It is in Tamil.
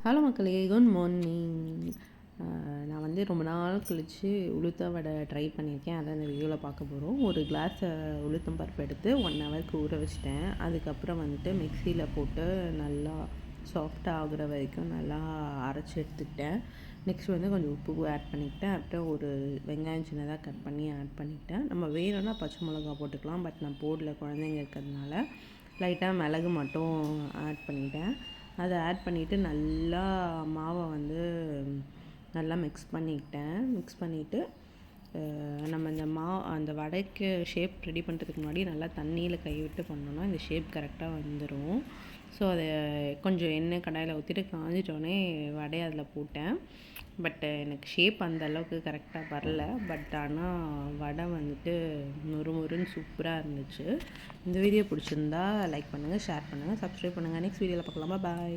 ஹலோ மக்களே, குட் மார்னிங். நான் வந்து ரொம்ப நாள் கழித்து உளுத்த வடை ட்ரை பண்ணியிருக்கேன். அதை இந்த வீடியோவில் பார்க்க போகிறோம். ஒரு கிளாஸ் உளுத்தம் பருப்பு எடுத்து 1 ஹவருக்கு ஊற வச்சுட்டேன். அதுக்கப்புறம் வந்துட்டு மிக்சியில் போட்டு நல்லா சாஃப்டாக ஆகுற வரைக்கும் நல்லா அரைச்சி எடுத்துக்கிட்டேன். நெக்ஸ்ட் வந்து கொஞ்சம் உப்பு ஆட் பண்ணிக்கிட்டேன். அப்புறம் ஒரு வெங்காயம் சின்னதாக கட் பண்ணி ஆட் பண்ணிக்கிட்டேன். நம்ம வேணும்னா பச்சை மிளகா போட்டுக்கலாம், பட் நான் போடல, குழந்தைங்க இருக்கிறதுனால. லைட்டாக மிளகு மட்டும் ஆட் பண்ணிட்டேன். அதை ஆட் பண்ணிவிட்டு நல்லா மாவை வந்து நல்லா மிக்ஸ் பண்ணிவிட்டு நம்ம அந்த வடைக்கு ஷேப் ரெடி பண்ணுறதுக்கு முன்னாடி நல்லா தண்ணியில் கை விட்டு பண்ணோன்னா இந்த ஷேப் கரெக்டாக வந்துடும். ஸோ அதை கொஞ்சம் எண்ணெய் கடாயில் ஊற்றிட்டு காஞ்சிட்டோடனே வடையை அதில் போட்டேன். பட் எனக்கு ஷேப் அந்த அளவுக்கு கரெக்டாக வரல. பட் ஆனால் வடை வந்துட்டு முறுமுறுன்னு சூப்பராக இருந்துச்சு. இந்த வீடியோ பிடிச்சிருந்தா லைக் பண்ணுங்கள், ஷேர் பண்ணுங்கள், சப்ஸ்கிரைப் பண்ணுங்கள். நெக்ஸ்ட் வீடியோவில் பார்க்கலாமா? பாய்.